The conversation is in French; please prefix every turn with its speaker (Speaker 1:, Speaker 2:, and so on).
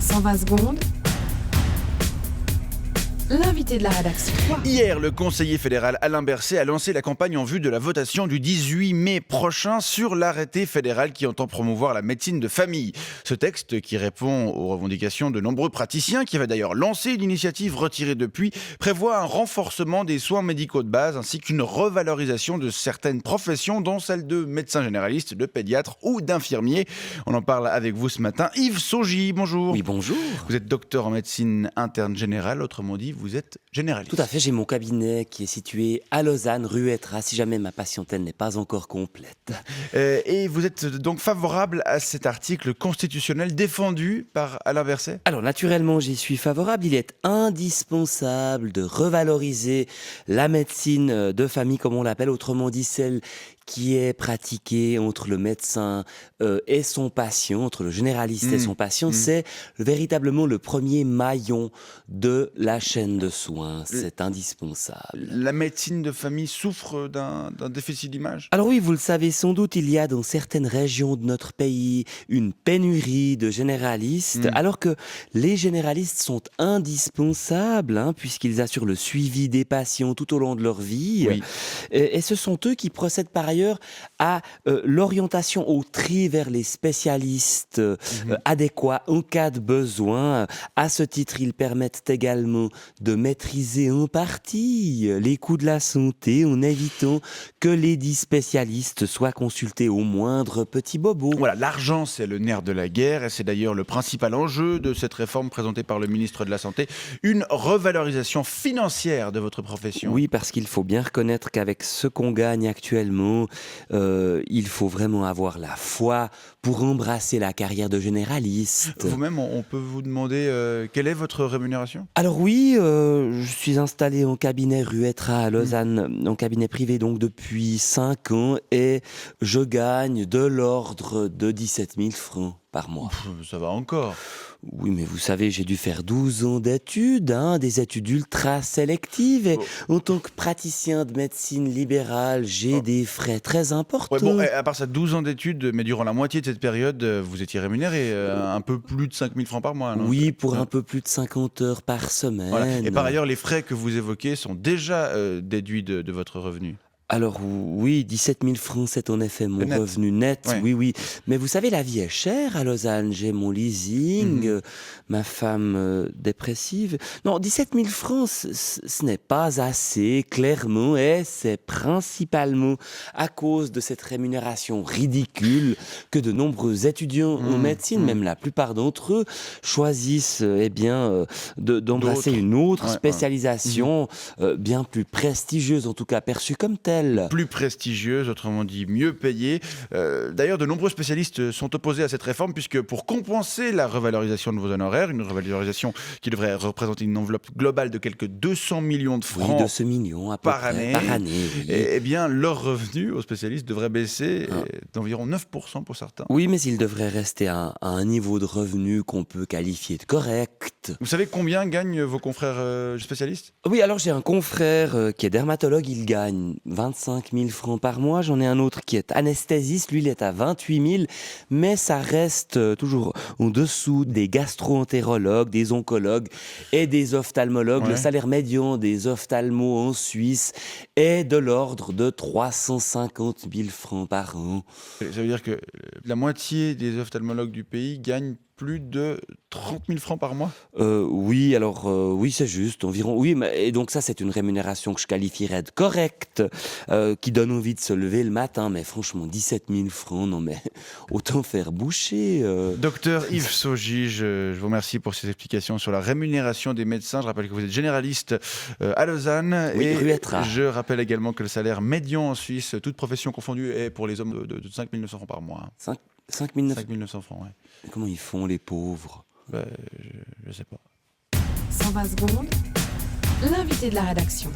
Speaker 1: 120 secondes, l'invité de la rédaction.
Speaker 2: Hier, le conseiller fédéral Alain Berset a lancé la campagne en vue de la votation du 18 mai prochain sur l'arrêté fédéral qui entend promouvoir la médecine de famille. Ce texte, qui répond aux revendications de nombreux praticiens, qui avait d'ailleurs lancé l'initiative retirée depuis, prévoit un renforcement des soins médicaux de base ainsi qu'une revalorisation de certaines professions, dont celle de médecin généraliste, de pédiatre ou d'infirmier. On en parle avec vous ce matin. Yves Saugy, bonjour.
Speaker 3: Oui, bonjour.
Speaker 2: Vous êtes docteur en médecine interne générale, autrement dit, vous êtes généraliste.
Speaker 3: Tout à fait, j'ai mon cabinet qui est situé à Lausanne, rue Ettra, si jamais ma patientèle n'est pas encore complète.
Speaker 2: Et vous êtes donc favorable à cet article constitutionnel défendu par Alain Berset ?
Speaker 3: Alors naturellement, j'y suis favorable. Il est indispensable de revaloriser la médecine de famille, comme on l'appelle, autrement dit celle qui est pratiquée entre le médecin et son patient, entre le généraliste et son patient. C'est véritablement le premier maillon de la chaîne de soins. C'est indispensable.
Speaker 2: La médecine de famille souffre d'un déficit d'image ?
Speaker 3: Alors oui, vous le savez sans doute, il y a dans certaines régions de notre pays une pénurie de généralistes, alors que les généralistes sont indispensables, puisqu'ils assurent le suivi des patients tout au long de leur vie.
Speaker 2: Oui.
Speaker 3: Et ce sont eux qui procèdent par ailleurs à l'orientation au tri vers les spécialistes adéquats en cas de besoin. À ce titre, ils permettent également de maîtriser en partie les coûts de la santé en évitant que les dits spécialistes soient consultés au moindre petit bobo.
Speaker 2: Voilà, l'argent, c'est le nerf de la guerre et c'est d'ailleurs le principal enjeu de cette réforme présentée par le ministre de la Santé. Une revalorisation financière de votre profession.
Speaker 3: Oui, parce qu'il faut bien reconnaître qu'avec ce qu'on gagne actuellement, il faut vraiment avoir la foi pour embrasser la carrière de généraliste.
Speaker 2: Vous-même, on peut vous demander quelle est votre rémunération ?
Speaker 3: Alors oui, je suis installé en cabinet rue Ettra à Lausanne, en cabinet privé donc depuis 5 ans et je gagne de l'ordre de 17 000 francs par mois.
Speaker 2: Ça va encore.
Speaker 3: Oui, mais vous savez, j'ai dû faire 12 ans d'études, des études ultra sélectives. Et en tant que praticien de médecine libérale, j'ai des frais très importants.
Speaker 2: Ouais, bon, à part ça, 12 ans d'études, mais durant la moitié de cette période, vous étiez rémunéré un peu plus de 5 000 francs par mois, non ?
Speaker 3: Oui, pour un peu plus de 50 heures par semaine.
Speaker 2: Voilà. Et par ailleurs, les frais que vous évoquez sont déjà déduits de votre revenu.
Speaker 3: Alors oui, 17 000 francs, c'est en effet mon revenu net,
Speaker 2: ouais.
Speaker 3: oui. Mais vous savez, la vie est chère à Lausanne. J'ai mon leasing, ma femme dépressive. Non, 17 000 francs, ce n'est pas assez, clairement, et c'est principalement à cause de cette rémunération ridicule que de nombreux étudiants en médecine, même la plupart d'entre eux, choisissent d'embrasser une autre spécialisation bien plus prestigieuse, en tout cas perçue comme telle.
Speaker 2: Plus prestigieuse, autrement dit mieux payée. D'ailleurs, de nombreux spécialistes sont opposés à cette réforme puisque pour compenser la revalorisation de vos honoraires, une revalorisation qui devrait représenter une enveloppe globale de quelques 200 millions de francs
Speaker 3: 200 millions à peu
Speaker 2: par
Speaker 3: près,
Speaker 2: année,
Speaker 3: oui.
Speaker 2: eh bien, leur revenu aux spécialistes devrait baisser d'environ 9% pour certains.
Speaker 3: Oui, mais il devrait rester à un niveau de revenu qu'on peut qualifier de correct.
Speaker 2: Vous savez combien gagnent vos confrères spécialistes ?
Speaker 3: Oui, alors j'ai un confrère qui est dermatologue, il gagne 25 000 francs par mois. J'en ai un autre qui est anesthésiste, lui il est à 28 000, mais ça reste toujours en dessous des gastro-entérologues, des oncologues et des ophtalmologues.
Speaker 2: Ouais.
Speaker 3: Le salaire médian des ophtalmos en Suisse est de l'ordre de 350 000 francs par an.
Speaker 2: Ça veut dire que la moitié des ophtalmologues du pays gagnent plus de 30 000 francs par mois ?
Speaker 3: Oui, alors oui, c'est juste, environ. Oui, et donc ça, c'est une rémunération que je qualifierais de correcte, qui donne envie de se lever le matin. Mais franchement, 17 000 francs, non mais autant faire boucher.
Speaker 2: Docteur Yves Saugy, je vous remercie pour ces explications sur la rémunération des médecins. Je rappelle que vous êtes généraliste à Lausanne.
Speaker 3: Oui,
Speaker 2: et
Speaker 3: rue Ettra.
Speaker 2: Je rappelle également que le salaire médian en Suisse, toute profession confondue, est pour les hommes de 5 900 francs par mois.
Speaker 3: 5 900.
Speaker 2: 5 900 francs, oui.
Speaker 3: Comment ils font, les pauvres ?
Speaker 2: Je sais pas.
Speaker 1: 120 secondes, l'invité de la rédaction.